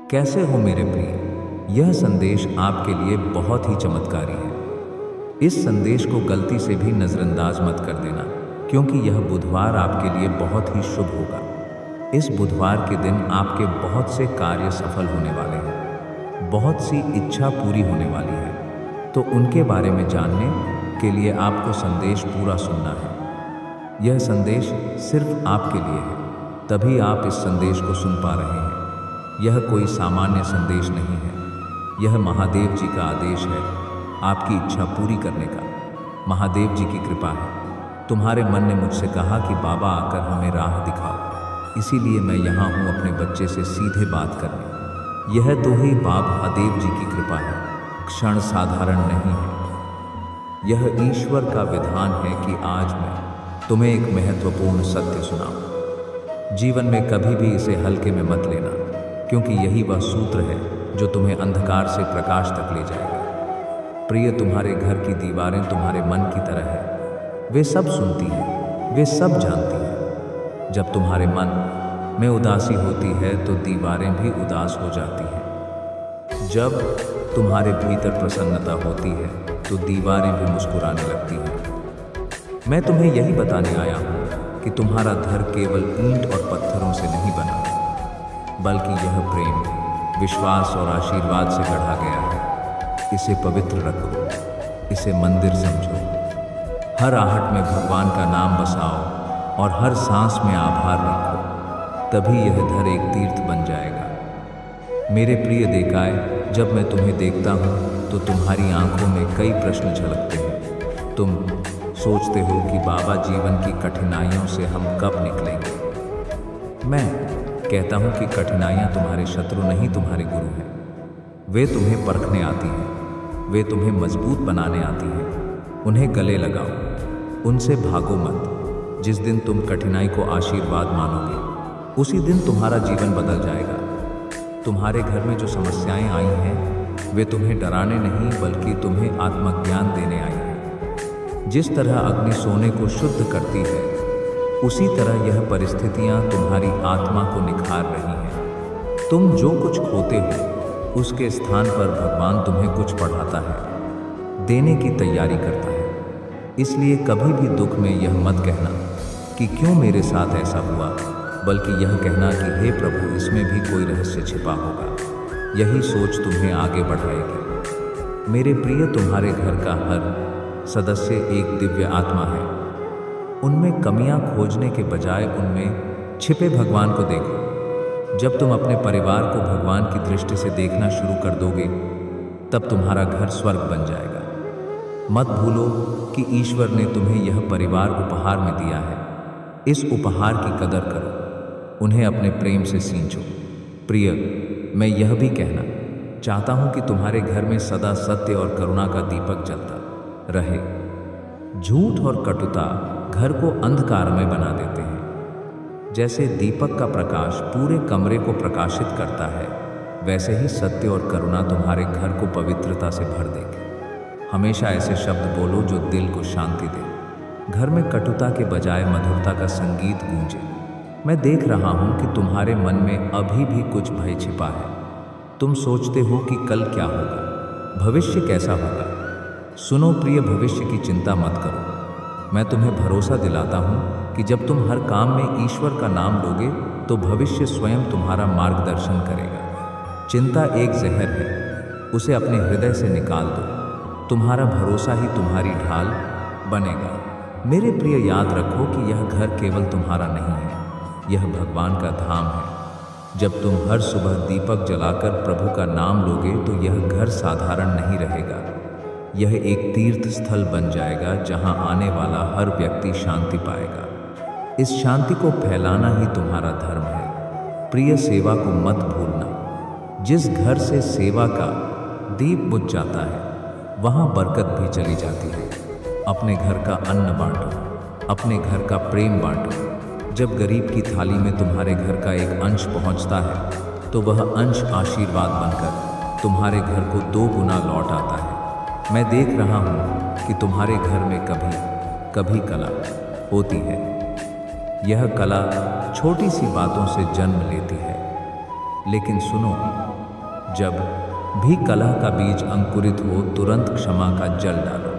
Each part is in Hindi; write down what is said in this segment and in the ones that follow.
कैसे हो मेरे प्रिय? यह संदेश आपके लिए बहुत ही चमत्कारी है। इस संदेश को गलती से भी नज़रअंदाज मत कर देना, क्योंकि यह बुधवार आपके लिए बहुत ही शुभ होगा। इस बुधवार के दिन आपके बहुत से कार्य सफल होने वाले हैं, बहुत सी इच्छा पूरी होने वाली है। तो उनके बारे में जानने के लिए आपको संदेश पूरा सुनना है। यह संदेश सिर्फ आपके लिए है, तभी आप इस संदेश को सुन पा रहे हैं। यह कोई सामान्य संदेश नहीं है, यह महादेव जी का आदेश है, आपकी इच्छा पूरी करने का। महादेव जी की कृपा है। तुम्हारे मन ने मुझसे कहा कि बाबा आकर हमें राह दिखाओ, इसीलिए मैं यहाँ हूँ अपने बच्चे से सीधे बात करने। यह तो ही महादेव जी की कृपा है, क्षण साधारण नहीं है। यह ईश्वर का विधान है कि आज मैं तुम्हें एक महत्वपूर्ण सत्य सुनाऊं। जीवन में कभी भी इसे हल्के में मत लेना, क्योंकि यही वह सूत्र है जो तुम्हें अंधकार से प्रकाश तक ले जाएगा। प्रिय, तुम्हारे घर की दीवारें तुम्हारे मन की तरह है। वे सब सुनती हैं, वे सब जानती हैं। जब तुम्हारे मन में उदासी होती है तो दीवारें भी उदास हो जाती हैं। जब तुम्हारे भीतर प्रसन्नता होती है तो दीवारें भी मुस्कुराने लगती हैं। मैं तुम्हें यही बताने आया हूँ कि तुम्हारा घर केवल ईंट और पत्थरों से नहीं बना, बल्कि यह प्रेम, विश्वास और आशीर्वाद से गढ़ा गया है। इसे पवित्र रखो, इसे मंदिर समझो। हर आहट में भगवान का नाम बसाओ और हर सांस में आभार रखो, तभी यह घर एक तीर्थ बन जाएगा। मेरे प्रिय देखाए, जब मैं तुम्हें देखता हूँ तो तुम्हारी आंखों में कई प्रश्न झलकते हैं। तुम सोचते हो कि बाबा, जीवन की कठिनाइयों से हम कब निकलेंगे। मैं कहता हूँ कि कठिनाइयाँ तुम्हारे शत्रु नहीं, तुम्हारे गुरु हैं। वे तुम्हें परखने आती हैं, वे तुम्हें मजबूत बनाने आती हैं। उन्हें गले लगाओ, उनसे भागो मत। जिस दिन तुम कठिनाई को आशीर्वाद मानोगे, उसी दिन तुम्हारा जीवन बदल जाएगा। तुम्हारे घर में जो समस्याएं आई हैं, वे तुम्हें डराने नहीं बल्कि तुम्हें आत्मज्ञान देने आई हैं। जिस तरह अग्नि सोने को शुद्ध करती है, उसी तरह यह परिस्थितियां तुम्हारी आत्मा को निखार रही हैं। तुम जो कुछ खोते हो, उसके स्थान पर भगवान तुम्हें कुछ पढ़ाता है, देने की तैयारी करता है। इसलिए कभी भी दुख में यह मत कहना कि क्यों मेरे साथ ऐसा हुआ, बल्कि यह कहना कि हे प्रभु, इसमें भी कोई रहस्य छिपा होगा। यही सोच तुम्हें आगे बढ़ाएगी। मेरे प्रिय, तुम्हारे घर का हर सदस्य एक दिव्य आत्मा है। उनमें कमियां खोजने के बजाय उनमें छिपे भगवान को देखो। जब तुम अपने परिवार को भगवान की दृष्टि से देखना शुरू कर दोगे, तब तुम्हारा घर स्वर्ग बन जाएगा। मत भूलो कि ईश्वर ने तुम्हें यह परिवार उपहार में दिया है। इस उपहार की कदर करो, उन्हें अपने प्रेम से सींचो। प्रिय, मैं यह भी कहना चाहता हूँ कि तुम्हारे घर में सदा सत्य और करुणा का दीपक जलता रहे। झूठ और कटुता घर को अंधकारमय बना देते हैं। जैसे दीपक का प्रकाश पूरे कमरे को प्रकाशित करता है, वैसे ही सत्य और करुणा तुम्हारे घर को पवित्रता से भर देगी। हमेशा ऐसे शब्द बोलो जो दिल को शांति दे। घर में कटुता के बजाय मधुरता का संगीत गूंजे। मैं देख रहा हूँ कि तुम्हारे मन में अभी भी कुछ भय छिपा है। तुम सोचते हो कि कल क्या होगा, भविष्य कैसा होगा। सुनो प्रिय, भविष्य की चिंता मत करो। मैं तुम्हें भरोसा दिलाता हूँ कि जब तुम हर काम में ईश्वर का नाम लोगे तो भविष्य स्वयं तुम्हारा मार्गदर्शन करेगा। चिंता एक जहर है, उसे अपने हृदय से निकाल दो। तुम्हारा भरोसा ही तुम्हारी ढाल बनेगा। मेरे प्रिय, याद रखो कि यह घर केवल तुम्हारा नहीं है, यह भगवान का धाम है। जब तुम हर सुबह दीपक जलाकर प्रभु का नाम लोगे तो यह घर साधारण नहीं रहेगा। यह एक तीर्थ स्थल बन जाएगा जहां आने वाला हर व्यक्ति शांति पाएगा। इस शांति को फैलाना ही तुम्हारा धर्म है। प्रिय, सेवा को मत भूलना। जिस घर से सेवा का दीप बुझ जाता है, वहां बरकत भी चली जाती है। अपने घर का अन्न बांटो, अपने घर का प्रेम बांटो। जब गरीब की थाली में तुम्हारे घर का एक अंश पहुंचता है, तो वह अंश आशीर्वाद बनकर तुम्हारे घर को 2 गुना लौट आता है। मैं देख रहा हूँ कि तुम्हारे घर में कभी कभी कला होती है। यह कला छोटी सी बातों से जन्म लेती है, लेकिन सुनो, जब भी कलह का बीज अंकुरित हो, तुरंत क्षमा का जल डालो।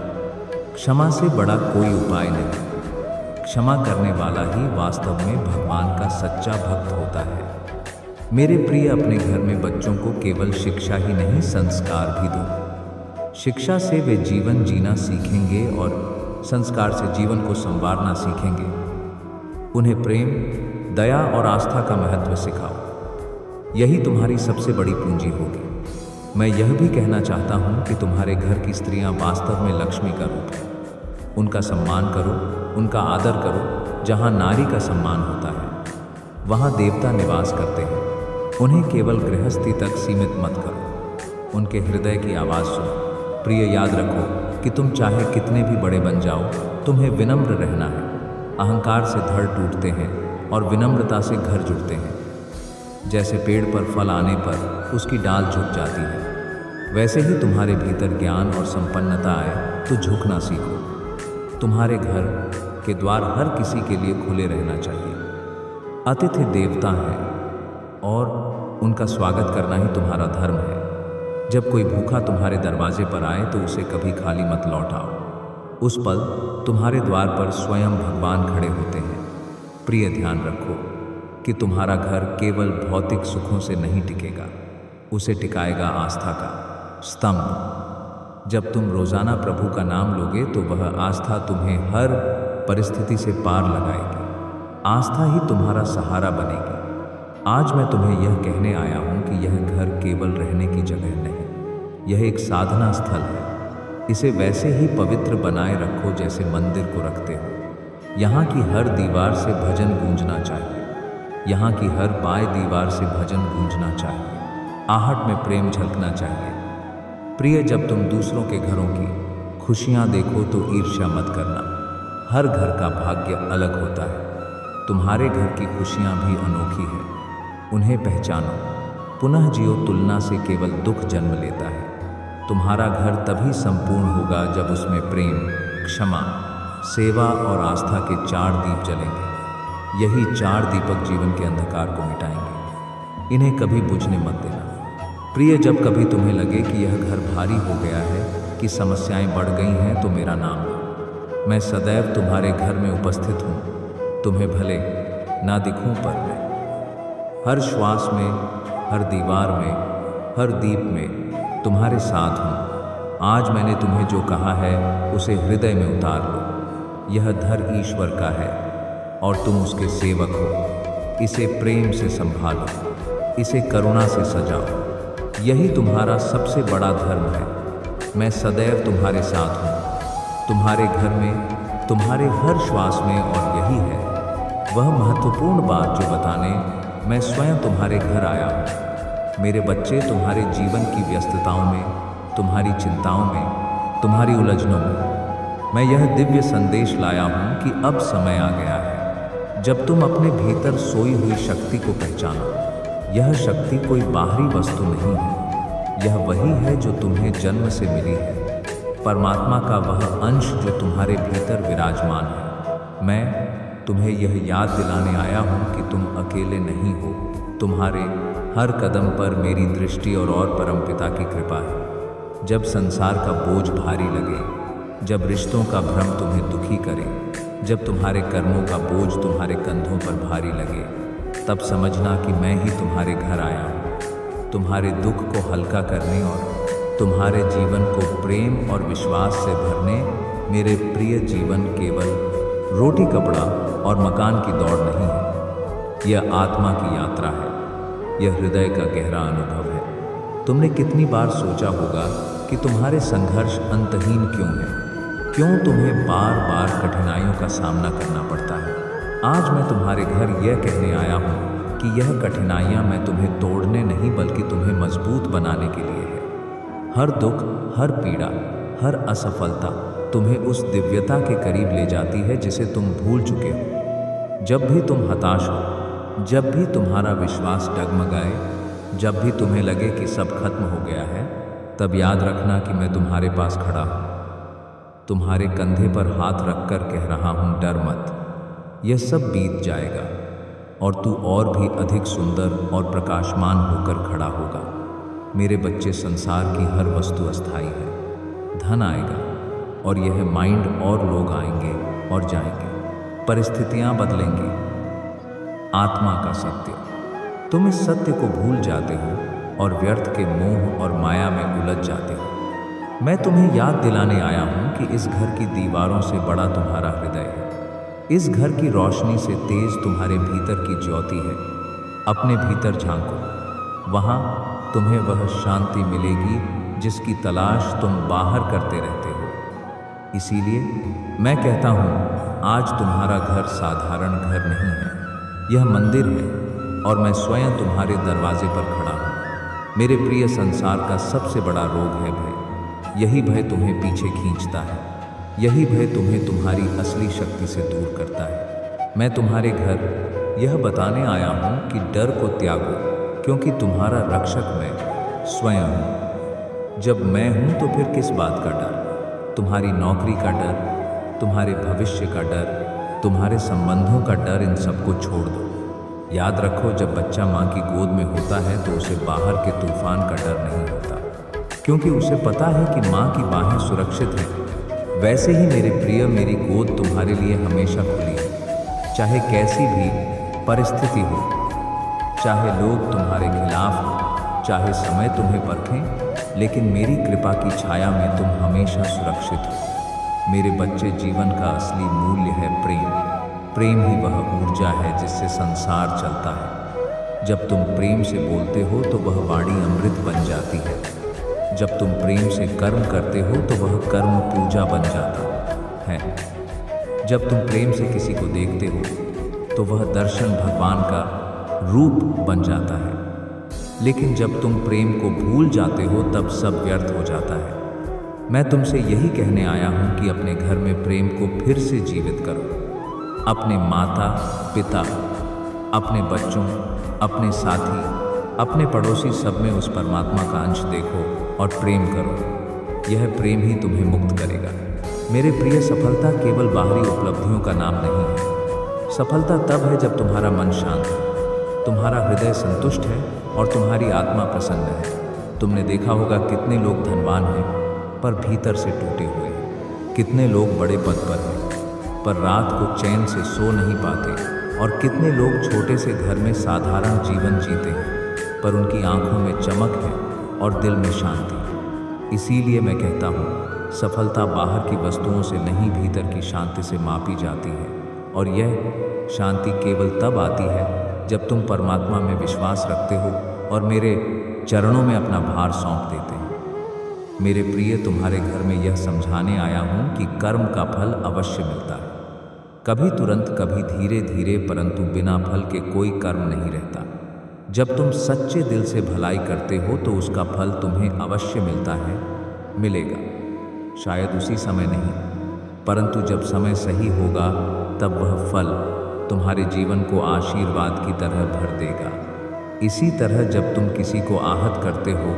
क्षमा से बड़ा कोई उपाय नहीं। क्षमा करने वाला ही वास्तव में भगवान का सच्चा भक्त होता है। मेरे प्रिय, अपने घर में बच्चों को केवल शिक्षा ही नहीं, संस्कार भी दो। शिक्षा से वे जीवन जीना सीखेंगे और संस्कार से जीवन को संवारना सीखेंगे। उन्हें प्रेम, दया और आस्था का महत्व सिखाओ। यही तुम्हारी सबसे बड़ी पूंजी होगी। मैं यह भी कहना चाहता हूँ कि तुम्हारे घर की स्त्रियाँ वास्तव में लक्ष्मी का रूप है। उनका सम्मान करो, उनका आदर करो। जहाँ नारी का सम्मान होता है, वहाँ देवता निवास करते हैं। उन्हें केवल गृहस्थी तक सीमित मत करो। उनके हृदय की आवाज़ सुनो। प्रिय, याद रखो कि तुम चाहे कितने भी बड़े बन जाओ, तुम्हें विनम्र रहना है। अहंकार से धड़ टूटते हैं और विनम्रता से घर जुड़ते हैं। जैसे पेड़ पर फल आने पर उसकी डाल झुक जाती है, वैसे ही तुम्हारे भीतर ज्ञान और संपन्नता आए तो झुकना सीखो। तुम्हारे घर के द्वार हर किसी के लिए खुले रहना चाहिए। अतिथि देवता हैं और उनका स्वागत करना ही तुम्हारा धर्म है। जब कोई भूखा तुम्हारे दरवाजे पर आए तो उसे कभी खाली मत लौटाओ। उस पल तुम्हारे द्वार पर स्वयं भगवान खड़े होते हैं। प्रिय, ध्यान रखो कि तुम्हारा घर केवल भौतिक सुखों से नहीं टिकेगा, उसे टिकाएगा आस्था का स्तंभ। जब तुम रोजाना प्रभु का नाम लोगे तो वह आस्था तुम्हें हर परिस्थिति से पार लगाएगी। आस्था ही तुम्हारा सहारा बनेगी। आज मैं तुम्हें यह कहने आया हूँ कि यह घर केवल रहने की जगह नहीं, यह एक साधना स्थल है। इसे वैसे ही पवित्र बनाए रखो जैसे मंदिर को रखते हो। यहाँ की हर दीवार से भजन गूंजना चाहिए। यहाँ की हर बाएं दीवार से भजन गूंजना चाहिए। आहट में प्रेम झलकना चाहिए। प्रिय, जब तुम दूसरों के घरों की खुशियाँ देखो तो ईर्ष्या मत करना। हर घर का भाग्य अलग होता है। तुम्हारे घर की खुशियाँ भी अनोखी है। उन्हें पहचानो, पुनः जियो। तुलना से केवल दुख जन्म लेता है। तुम्हारा घर तभी संपूर्ण होगा जब उसमें प्रेम, क्षमा, सेवा और आस्था के 4 दीप जलेंगे। यही 4 दीपक जीवन के अंधकार को मिटाएंगे। इन्हें कभी बुझने मत देना। प्रिय, जब कभी तुम्हें लगे कि यह घर भारी हो गया है, कि समस्याएं बढ़ गई हैं, तो मेरा नाम लो। मैं सदैव तुम्हारे घर में उपस्थित हूँ। तुम्हें भले ना दिखूं, पर मैं हर श्वास में, हर दीवार में, हर दीप में तुम्हारे साथ हूँ। आज मैंने तुम्हें जो कहा है उसे हृदय में उतार लो। यह धर ईश्वर का है और तुम उसके सेवक हो। इसे प्रेम से संभालो, इसे करुणा से सजाओ। यही तुम्हारा सबसे बड़ा धर्म है। मैं सदैव तुम्हारे साथ हूँ, तुम्हारे घर में, तुम्हारे हर श्वास में। और यही है वह महत्वपूर्ण बात जो बताने मैं स्वयं तुम्हारे घर आया हूँ। मेरे बच्चे, तुम्हारे जीवन की व्यस्तताओं में, तुम्हारी चिंताओं में, तुम्हारी उलझनों में मैं यह दिव्य संदेश लाया हूँ कि अब समय आ गया है जब तुम अपने भीतर सोई हुई शक्ति को पहचानो। यह शक्ति कोई बाहरी वस्तु नहीं है, यह वही है जो तुम्हें जन्म से मिली है। परमात्मा का वह अंश जो तुम्हारे भीतर विराजमान है। मैं तुम्हें यह याद दिलाने आया हूँ कि तुम अकेले नहीं हो। तुम्हारे हर कदम पर मेरी दृष्टि और परमपिता की कृपा है। जब संसार का बोझ भारी लगे, जब रिश्तों का भ्रम तुम्हें दुखी करे, जब तुम्हारे कर्मों का बोझ तुम्हारे कंधों पर भारी लगे, तब समझना कि मैं ही तुम्हारे घर आया हूँ, तुम्हारे दुख को हल्का करने और तुम्हारे जीवन को प्रेम और विश्वास से भरने। मेरे प्रिय, जीवन केवल रोटी, कपड़ा और मकान की दौड़ नहीं है। यह आत्मा की यात्रा है। यह हृदय का गहरा अनुभव है। तुमने कितनी बार सोचा होगा कि तुम्हारे संघर्ष अंतहीन क्यों हैं? क्यों तुम्हें बार बार कठिनाइयों का सामना करना पड़ता है? आज मैं तुम्हारे घर यह कहने आया हूँ कि यह कठिनाइयाँ मैं तुम्हें तोड़ने नहीं बल्कि तुम्हें मजबूत बनाने के लिए है। हर दुख, हर पीड़ा, हर असफलता तुम्हें उस दिव्यता के करीब ले जाती है जिसे तुम भूल चुके हो। जब भी तुम हताश हो, जब भी तुम्हारा विश्वास डगमगाए, जब भी तुम्हें लगे कि सब खत्म हो गया है, तब याद रखना कि मैं तुम्हारे पास खड़ा हूँ। तुम्हारे कंधे पर हाथ रखकर कह रहा हूँ, डर मत, यह सब बीत जाएगा और तू और भी अधिक सुंदर और प्रकाशमान होकर खड़ा होगा। मेरे बच्चे, संसार की हर वस्तु अस्थाई है। धन आएगा और यह माइंड, और लोग आएंगे और जाएंगे, परिस्थितियां बदलेंगी। आत्मा का सत्य, तुम इस सत्य को भूल जाते हो और व्यर्थ के मोह और माया में उलझ जाते हो। मैं तुम्हें याद दिलाने आया हूं कि इस घर की दीवारों से बड़ा तुम्हारा हृदय है। इस घर की रोशनी से तेज तुम्हारे भीतर की ज्योति है। अपने भीतर झांको, वहां तुम्हें वह शांति मिलेगी जिसकी तलाश तुम बाहर करते रहते हो। इसीलिए मैं कहता हूं, आज तुम्हारा घर साधारण घर नहीं है, यह मंदिर है और मैं स्वयं तुम्हारे दरवाजे पर खड़ा हूं। मेरे प्रिय, संसार का सबसे बड़ा रोग है भय। यही भय तुम्हें पीछे खींचता है, यही भय तुम्हें तुम्हारी असली शक्ति से दूर करता है। मैं तुम्हारे घर यह बताने आया हूं कि डर को त्यागो, क्योंकि तुम्हारा रक्षक मैं स्वयं हूं। जब मैं हूं तो फिर किस बात का डर? तुम्हारी नौकरी का डर, तुम्हारे भविष्य का डर, तुम्हारे संबंधों का डर, इन सबको छोड़ दो। याद रखो, जब बच्चा माँ की गोद में होता है तो उसे बाहर के तूफान का डर नहीं होता, क्योंकि उसे पता है कि माँ की बाहें सुरक्षित हैं। वैसे ही मेरे प्रिय, मेरी गोद तुम्हारे लिए हमेशा खुली है। चाहे कैसी भी परिस्थिति हो, चाहे लोग तुम्हारे खिलाफ हो, चाहे समय तुम्हें परखें, लेकिन मेरी कृपा की छाया में तुम हमेशा सुरक्षित हो। मेरे बच्चे, जीवन का असली मूल्य है प्रेम। प्रेम ही वह ऊर्जा है जिससे संसार चलता है। जब तुम प्रेम से बोलते हो तो वह वाणी अमृत बन जाती है। जब तुम प्रेम से कर्म करते हो तो वह कर्म पूजा बन जाता है। जब तुम प्रेम से किसी को देखते हो तो वह दर्शन भगवान का रूप बन जाता है। लेकिन जब तुम प्रेम को भूल जाते हो तब सब व्यर्थ हो जाता है। मैं तुमसे यही कहने आया हूं कि अपने घर में प्रेम को फिर से जीवित करो। अपने माता पिता, अपने बच्चों, अपने साथी, अपने पड़ोसी, सब में उस परमात्मा का अंश देखो और प्रेम करो। यह प्रेम ही तुम्हें मुक्त करेगा। मेरे प्रिय, सफलता केवल बाहरी उपलब्धियों का नाम नहीं है। सफलता तब है जब तुम्हारा मन शांत है, तुम्हारा हृदय संतुष्ट है और तुम्हारी आत्मा प्रसन्न है। तुमने देखा होगा कितने लोग धनवान हैं पर भीतर से टूटे हुए हैं। कितने लोग बड़े पद पर हैं पर रात को चैन से सो नहीं पाते। और कितने लोग छोटे से घर में साधारण जीवन जीते हैं पर उनकी आंखों में चमक है और दिल में शांति। इसीलिए मैं कहता हूँ, सफलता बाहर की वस्तुओं से नहीं, भीतर की शांति से मापी जाती है। और यह शांति केवल तब आती है जब तुम परमात्मा में विश्वास रखते हो और मेरे चरणों में अपना भार सौंप देते हैं। मेरे प्रिय, तुम्हारे घर में यह समझाने आया हूँ कि कर्म का फल अवश्य मिलता है। कभी तुरंत, कभी धीरे धीरे, परंतु बिना फल के कोई कर्म नहीं रहता। जब तुम सच्चे दिल से भलाई करते हो तो उसका फल तुम्हें अवश्य मिलता है, मिलेगा। शायद उसी समय नहीं, परंतु जब समय सही होगा तब वह फल तुम्हारे जीवन को आशीर्वाद की तरह भर देगा। इसी तरह जब तुम किसी को आहत करते हो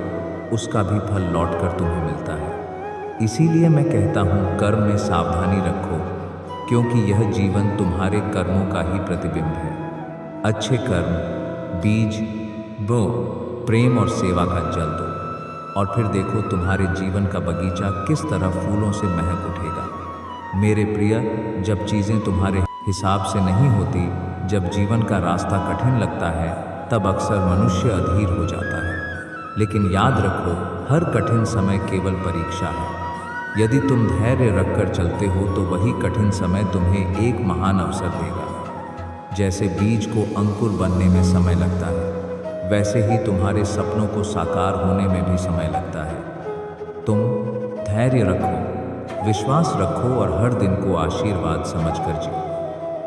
उसका भी फल लौटकर तुम्हें मिलता है। इसीलिए मैं कहता हूँ, कर्म में सावधानी रखो, क्योंकि यह जीवन तुम्हारे कर्मों का ही प्रतिबिंब है। अच्छे कर्म, बीज बो, प्रेम और सेवा का जल दो, और फिर देखो तुम्हारे जीवन का बगीचा किस तरह फूलों से महक उठेगा। मेरे प्रिय, जब चीज़ें तुम्हारे हिसाब से नहीं होती, जब जीवन का रास्ता कठिन लगता है, तब अक्सर मनुष्य अधीर हो जाता है। लेकिन याद रखो, हर कठिन समय केवल परीक्षा है। यदि तुम धैर्य रखकर चलते हो तो वही कठिन समय तुम्हें एक महान अवसर देगा। जैसे बीज को अंकुर बनने में समय लगता है, वैसे ही तुम्हारे सपनों को साकार होने में भी समय लगता है। तुम धैर्य रखो, विश्वास रखो और हर दिन को आशीर्वाद समझकर जियो।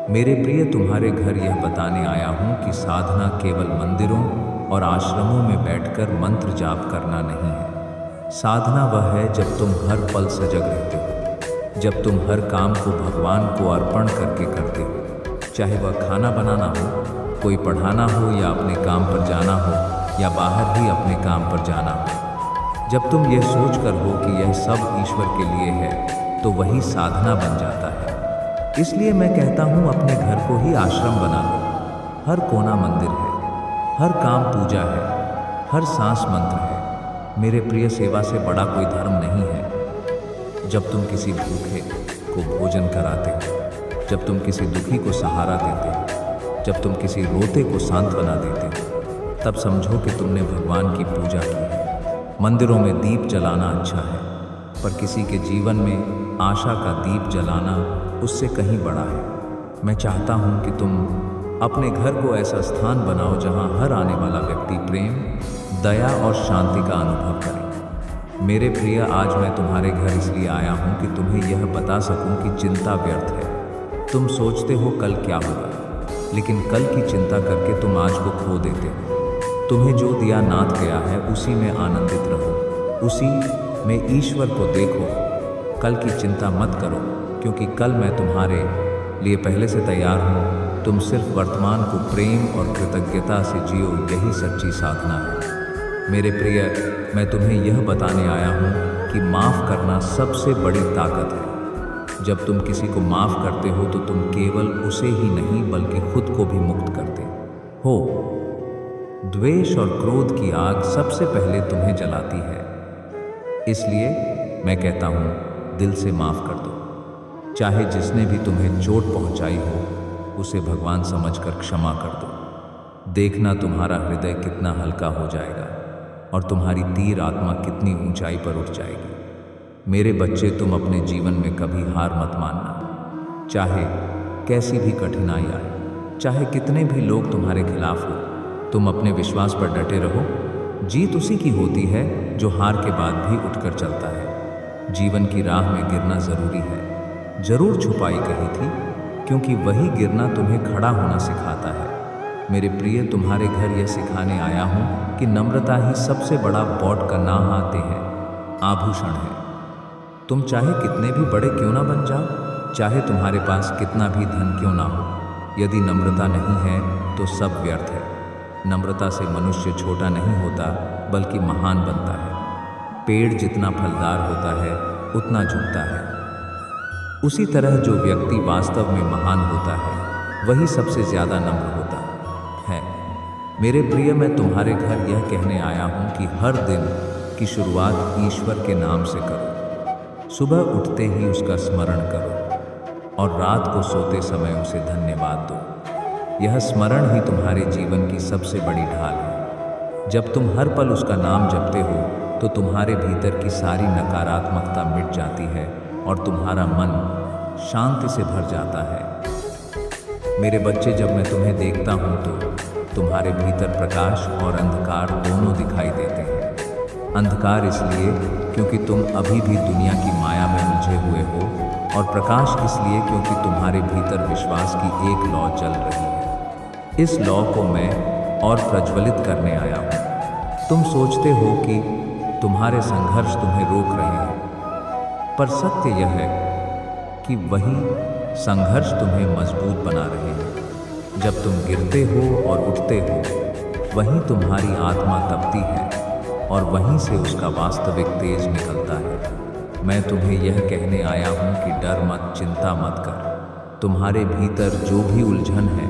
मेरे प्रिय, तुम्हारे घर यह बताने आया हूँ कि साधना केवल मंदिरों और आश्रमों में बैठकर मंत्र जाप करना नहीं है। साधना वह है जब तुम हर पल सजग रहते हो, जब तुम हर काम को भगवान को अर्पण करके करते हो, चाहे वह खाना बनाना हो, कोई पढ़ाना हो या अपने काम पर जाना हो या बाहर ही अपने काम पर जाना हो। जब तुम यह सोच कर हो कि यह सब ईश्वर के लिए है तो वही साधना बन जाता है। इसलिए मैं कहता हूँ, अपने घर को ही आश्रम बना लो। हर कोना मंदिर है, हर काम पूजा है, हर सांस मंत्र है। मेरे प्रिय, सेवा से बड़ा कोई धर्म नहीं है। जब तुम किसी भूखे को भोजन कराते हो, जब तुम किसी दुखी को सहारा देते हो, जब तुम किसी रोते को सांत्वना देते हो, तब समझो कि तुमने भगवान की पूजा की है। मंदिरों में दीप जलाना अच्छा है, पर किसी के जीवन में आशा का दीप जलाना उससे कहीं बड़ा है। मैं चाहता हूँ कि तुम अपने घर को ऐसा स्थान बनाओ जहाँ हर आने वाला व्यक्ति प्रेम, दया और शांति का अनुभव करे। मेरे प्रिय, आज मैं तुम्हारे घर इसलिए आया हूँ कि तुम्हें यह बता सकूँ कि चिंता व्यर्थ है। तुम सोचते हो कल क्या होगा, लेकिन कल की चिंता करके तुम आज को खो देते हो। तुम्हें जो दिया नाथ गया है उसी में आनंदित रहो, उसी में ईश्वर को देखो। कल की चिंता मत करो, क्योंकि कल मैं तुम्हारे लिए पहले से तैयार हूँ। तुम सिर्फ वर्तमान को प्रेम और कृतज्ञता से जियो, यही सच्ची साधना है। मेरे प्रिय, मैं तुम्हें यह बताने आया हूँ कि माफ़ करना सबसे बड़ी ताकत है। जब तुम किसी को माफ़ करते हो तो तुम केवल उसे ही नहीं बल्कि खुद को भी मुक्त करते हो। द्वेष और क्रोध की आग सबसे पहले तुम्हें जलाती है। इसलिए मैं कहता हूँ, दिल से माफ़ कर दो। चाहे जिसने भी तुम्हें चोट पहुँचाई हो, उसे भगवान समझकर क्षमा कर दो। देखना तुम्हारा हृदय कितना हल्का हो जाएगा और तुम्हारी तीर आत्मा कितनी ऊंचाई पर उठ जाएगी। मेरे बच्चे, तुम अपने जीवन में कभी हार मत मानना। चाहे कैसी भी कठिनाई आए, चाहे कितने भी लोग तुम्हारे खिलाफ हो, तुम अपने विश्वास पर डटे रहो। जीत उसी की होती है जो हार के बाद भी उठकर चलता है। जीवन की राह में गिरना जरूरी है, जरूर छुपाई कही थी, क्योंकि वही गिरना तुम्हें खड़ा होना सिखाता है। मेरे प्रिय, तुम्हारे घर यह सिखाने आया हूँ कि नम्रता ही सबसे बड़ा बौट का नाम आते हैं, आभूषण है। तुम चाहे कितने भी बड़े क्यों ना बन जाओ, चाहे तुम्हारे पास कितना भी धन क्यों ना हो, यदि नम्रता नहीं है तो सब व्यर्थ है। नम्रता से मनुष्य छोटा नहीं होता बल्कि महान बनता है। पेड़ जितना फलदार होता है उतना झुकता है। उसी तरह जो व्यक्ति वास्तव में महान होता है वही सबसे ज़्यादा नम्र होता है। मेरे प्रिय, मैं तुम्हारे घर यह कहने आया हूँ कि हर दिन की शुरुआत ईश्वर के नाम से करो। सुबह उठते ही उसका स्मरण करो और रात को सोते समय उसे धन्यवाद दो। यह स्मरण ही तुम्हारे जीवन की सबसे बड़ी ढाल है। जब तुम हर पल उसका नाम जपते हो तो तुम्हारे भीतर की सारी नकारात्मकता मिट जाती है और तुम्हारा मन शांति से भर जाता है। मेरे बच्चे, जब मैं तुम्हें देखता हूँ तो तुम्हारे भीतर प्रकाश और अंधकार दोनों दिखाई देते हैं। अंधकार इसलिए क्योंकि तुम अभी भी दुनिया की माया में उलझे हुए हो, और प्रकाश इसलिए क्योंकि तुम्हारे भीतर विश्वास की एक लौ जल रही है। इस लौ को मैं और प्रज्वलित करने आया हूँ। तुम सोचते हो कि तुम्हारे संघर्ष तुम्हें रोक रहे हैं, पर सत्य यह है कि वही संघर्ष तुम्हें मजबूत बना रहे हैं। जब तुम गिरते हो और उठते हो, वहीं तुम्हारी आत्मा तपती है और वहीं से उसका वास्तविक तेज निकलता है। मैं तुम्हें यह कहने आया हूँ कि डर मत, चिंता मत कर। तुम्हारे भीतर जो भी उलझन है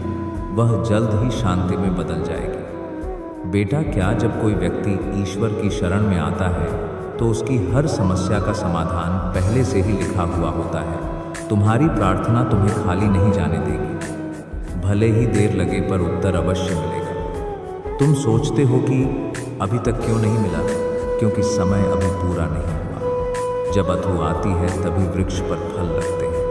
वह जल्द ही शांति में बदल जाएगी। बेटा, क्या जब कोई व्यक्ति ईश्वर की शरण में आता है तो उसकी हर समस्या का समाधान पहले से ही लिखा हुआ होता है। तुम्हारी प्रार्थना तुम्हें खाली नहीं जाने देगी। भले ही देर लगे पर उत्तर अवश्य मिलेगा। तुम सोचते हो कि अभी तक क्यों नहीं मिला, क्योंकि समय अभी पूरा नहीं हुआ। जब अधू आती है तभी वृक्ष पर फल लगते हैं।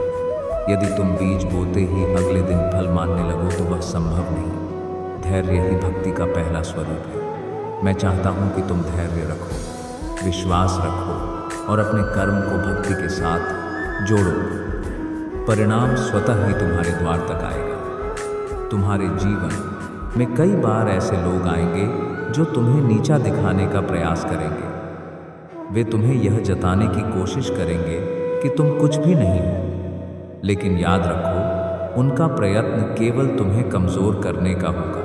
यदि तुम बीज बोते ही अगले दिन फल मानने लगो तो वह संभव नहीं। धैर्य ही भक्ति का पहला स्वरूप है। मैं चाहता हूँ कि तुम धैर्य रखो, विश्वास रखो और अपने कर्म को भक्ति के साथ जोड़ो। परिणाम स्वतः ही तुम्हारे द्वार तक आएगा। तुम्हारे जीवन में कई बार ऐसे लोग आएंगे जो तुम्हें नीचा दिखाने का प्रयास करेंगे। वे तुम्हें यह जताने की कोशिश करेंगे कि तुम कुछ भी नहीं हो, लेकिन याद रखो, उनका प्रयत्न केवल तुम्हें कमज़ोर करने का होगा,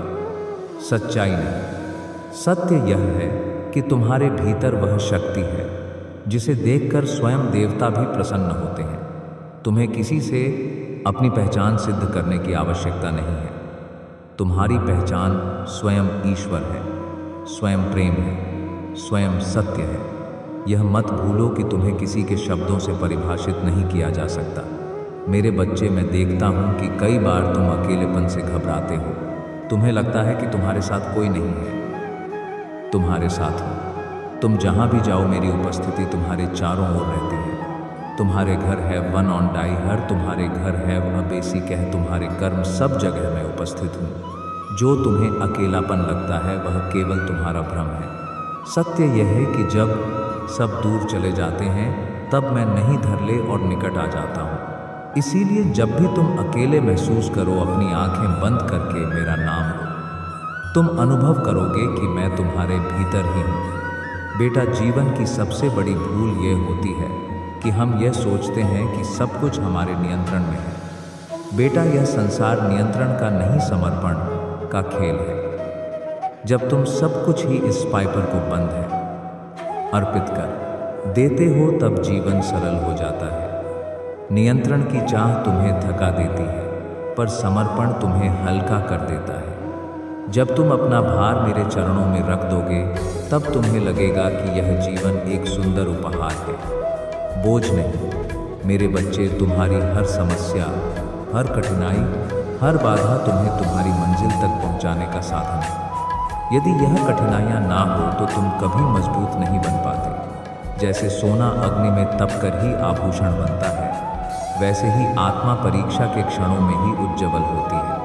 सच्चाई नहीं। सत्य यह है कि तुम्हारे भीतर वह शक्ति है जिसे देखकर स्वयं देवता भी प्रसन्न होते हैं। तुम्हें किसी से अपनी पहचान सिद्ध करने की आवश्यकता नहीं है। तुम्हारी पहचान स्वयं ईश्वर है, स्वयं प्रेम है। स्वयं सत्य है। यह मत भूलो कि तुम्हें किसी के शब्दों से परिभाषित नहीं किया जा सकता। मेरे बच्चे, मैं देखता हूँ कि कई बार तुम अकेलेपन से घबराते हो। तुम्हें लगता है कि तुम्हारे साथ कोई नहीं है। तुम्हारे साथ हो। तुम जहाँ भी जाओ, मेरी उपस्थिति तुम्हारे चारों ओर रहती है। तुम्हारे घर है वन ऑन डाई हर, तुम्हारे घर है वह बेसिक है, तुम्हारे कर्म, सब जगह मैं उपस्थित हूँ। जो तुम्हें अकेलापन लगता है वह केवल तुम्हारा भ्रम है। सत्य यह है कि जब सब दूर चले जाते हैं तब मैं नहीं धर ले और निकट आ जाता हूँ। इसीलिए जब भी तुम अकेले महसूस करो, अपनी आंखें बंद करके मेरा नाम लो। तुम अनुभव करोगे कि मैं तुम्हारे भीतर ही हूँ। बेटा, जीवन की सबसे बड़ी भूल ये होती है कि हम यह सोचते हैं कि सब कुछ हमारे नियंत्रण में है। बेटा, यह संसार नियंत्रण का नहीं, समर्पण का खेल है। जब तुम सब कुछ ही इस पाइपर को बंद है अर्पित कर देते हो, तब जीवन सरल हो जाता है। नियंत्रण की चाह तुम्हें थका देती है, पर समर्पण तुम्हें हल्का कर देता है। जब तुम अपना भार मेरे चरणों में रख दोगे, तब तुम्हें लगेगा कि यह जीवन एक सुंदर उपहार है, बोझ नहीं। मेरे बच्चे, तुम्हारी हर समस्या, हर कठिनाई, हर बाधा तुम्हें तुम्हारी मंजिल तक पहुंचाने का साधन है। यदि यह कठिनाइयां ना हो तो तुम कभी मजबूत नहीं बन पाते। जैसे सोना अग्नि में तप कर ही आभूषण बनता है, वैसे ही आत्मा परीक्षा के क्षणों में ही उज्ज्वल होती है।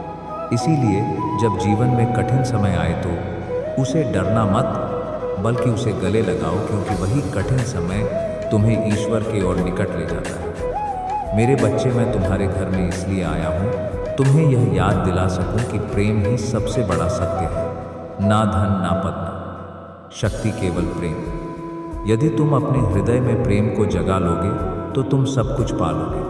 इसीलिए जब जीवन में कठिन समय आए तो उसे डरना मत, बल्कि उसे गले लगाओ, क्योंकि वही कठिन समय तुम्हें ईश्वर के ओर निकट ले जाता है। मेरे बच्चे, मैं तुम्हारे घर में इसलिए आया हूँ, तुम्हें यह याद दिला सकूं कि प्रेम ही सबसे बड़ा सत्य है। ना धन, ना पद, ना शक्ति, केवल प्रेम। यदि तुम अपने हृदय में प्रेम को जगा लोगे तो तुम सब कुछ पालोगे।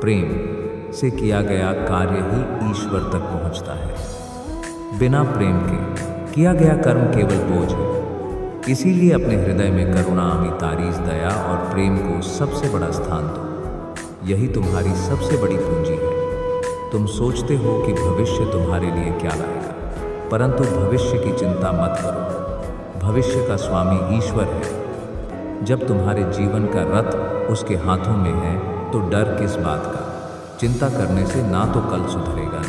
प्रेम से किया गया कार्य ही ईश्वर तक पहुंचता है। बिना प्रेम के किया गया कर्म केवल बोझ है। इसीलिए अपने हृदय में करुणा, अमितारीज, दया और प्रेम को सबसे बड़ा स्थान दो। यही तुम्हारी सबसे बड़ी पूंजी है। तुम सोचते हो कि भविष्य तुम्हारे लिए क्या लाएगा, परंतु भविष्य की चिंता मत करो। भविष्य का स्वामी ईश्वर है। जब तुम्हारे जीवन का रथ उसके हाथों में है तो डर किस बात का। चिंता करने से ना तो कल सुधरेगा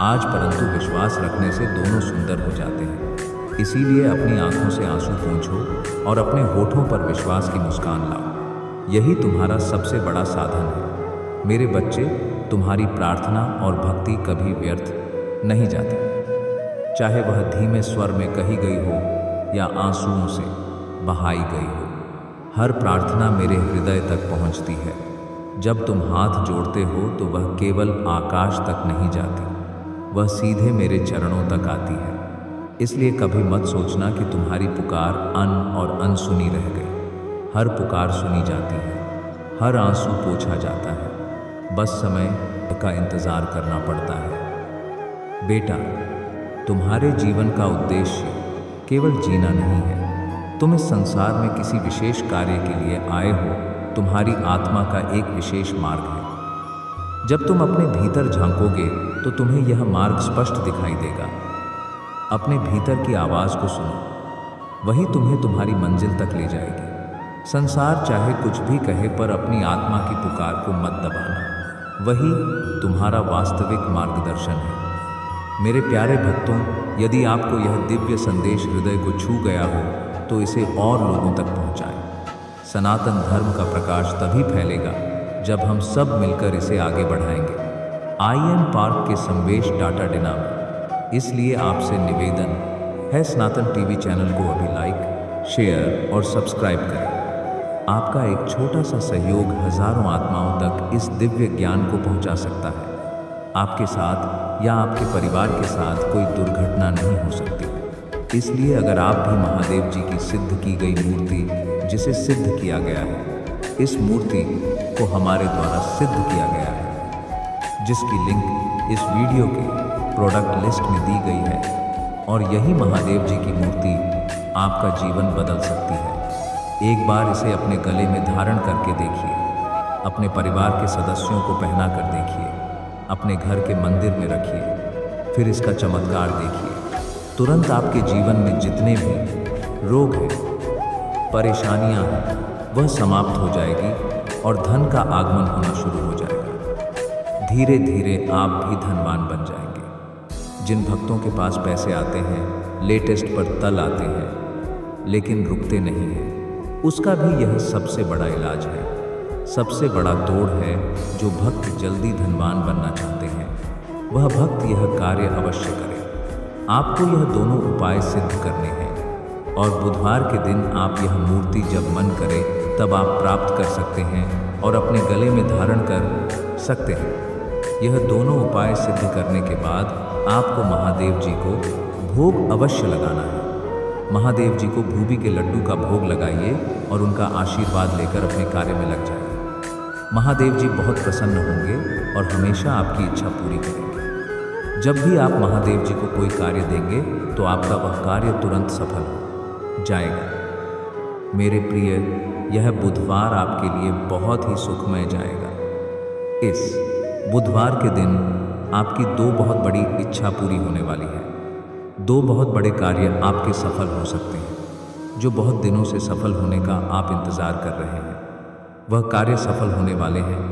आज, परंतु विश्वास रखने से दोनों सुंदर हो जाते हैं। इसीलिए अपनी आंखों से आंसू पोंछो और अपने होठों पर विश्वास की मुस्कान लाओ। यही तुम्हारा सबसे बड़ा साधन है। मेरे बच्चे, तुम्हारी प्रार्थना और भक्ति कभी व्यर्थ नहीं जाती। चाहे वह धीमे स्वर में कही गई हो या आंसुओं से बहाई गई हो, हर प्रार्थना मेरे हृदय तक पहुंचती है। जब तुम हाथ जोड़ते हो तो वह केवल आकाश तक नहीं जाती, वह सीधे मेरे चरणों तक आती है। इसलिए कभी मत सोचना कि तुम्हारी पुकार अन और अनसुनी रह गई। हर पुकार सुनी जाती है, हर आंसू पोंछा जाता है। बस समय का इंतजार करना पड़ता है। बेटा, तुम्हारे जीवन का उद्देश्य केवल जीना नहीं है। तुम इस संसार में किसी विशेष कार्य के लिए आए हो। तुम्हारी आत्मा का एक विशेष मार्ग है। जब तुम अपने भीतर झांकोगे तो तुम्हें यह मार्ग स्पष्ट दिखाई देगा। अपने भीतर की आवाज़ को सुनो, वही तुम्हें तुम्हारी मंजिल तक ले जाएगी। संसार चाहे कुछ भी कहे, पर अपनी आत्मा की पुकार को मत दबाना। वही तुम्हारा वास्तविक मार्गदर्शन है। मेरे प्यारे भक्तों, यदि आपको यह दिव्य संदेश हृदय को छू गया हो तो इसे और लोगों तक पहुंचाएं। सनातन धर्म का प्रकाश तभी फैलेगा जब हम सब मिलकर इसे आगे बढ़ाएंगे। IM पार्क के संवेश टाटा डिना में। इसलिए आपसे निवेदन है, सनातन टीवी चैनल को अभी लाइक, शेयर और सब्सक्राइब करें। आपका एक छोटा सा सहयोग हजारों आत्माओं तक इस दिव्य ज्ञान को पहुंचा सकता है। आपके साथ या आपके परिवार के साथ कोई दुर्घटना नहीं हो सकती। इसलिए अगर आप भी महादेव जी की सिद्ध की गई मूर्ति, जिसे सिद्ध किया गया है, इस मूर्ति को हमारे द्वारा सिद्ध किया गया है, जिसकी लिंक इस वीडियो के प्रोडक्ट लिस्ट में दी गई है, और यही महादेव जी की मूर्ति आपका जीवन बदल सकती है। एक बार इसे अपने गले में धारण करके देखिए, अपने परिवार के सदस्यों को पहना कर देखिए, अपने घर के मंदिर में रखिए, फिर इसका चमत्कार देखिए। तुरंत आपके जीवन में जितने भी रोग है, परेशानियां हैं, वह समाप्त हो जाएगी और धन का आगमन होना शुरू हो जाएगा। धीरे धीरे आप भी धनवान बन जाएंगे। जिन भक्तों के पास पैसे आते हैं, लेटेस्ट पर तल आते हैं, लेकिन रुकते नहीं हैं, उसका भी यह सबसे बड़ा इलाज है। सबसे बड़ा तोड़ है, जो भक्त जल्दी धनवान बनना चाहते हैं, वह भक्त यह कार्य अवश्य करे। आपको यह दोनों उपाय सिद्ध करने हैं और बुधवार के दिन आप यह मूर्ति जब मन करे तब आप प्राप्त कर सकते हैं और अपने गले में धारण कर सकते हैं। यह दोनों उपाय सिद्ध करने के बाद आपको महादेव जी को भोग अवश्य लगाना है। महादेव जी को भूबी के लड्डू का भोग लगाइए और उनका आशीर्वाद लेकर अपने कार्य में लग जाइए। महादेव जी बहुत प्रसन्न होंगे और हमेशा आपकी इच्छा पूरी करेंगे। जब भी आप महादेव जी को कोई कार्य देंगे तो आपका वह कार्य तुरंत सफल हो जाएगा। मेरे प्रिय, यह बुधवार आपके लिए बहुत ही सुखमय जाएगा। इस बुधवार के दिन आपकी दो बहुत बड़ी इच्छा पूरी होने वाली है। दो बहुत बड़े कार्य आपके सफल हो सकते हैं। जो बहुत दिनों से सफल होने का आप इंतज़ार कर रहे हैं, वह कार्य सफल होने वाले हैं।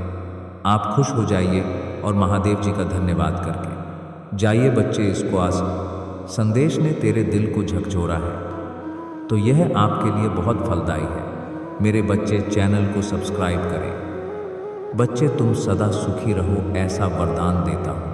आप खुश हो जाइए और महादेव जी का धन्यवाद करके जाइए। बच्चे, इसको आज संदेश ने तेरे दिल को झकझोरा है, तो यह आपके लिए बहुत फलदायी है। मेरे बच्चे, चैनल को सब्सक्राइब करें। बच्चे, तुम सदा सुखी रहो, ऐसा वरदान देता हूँ।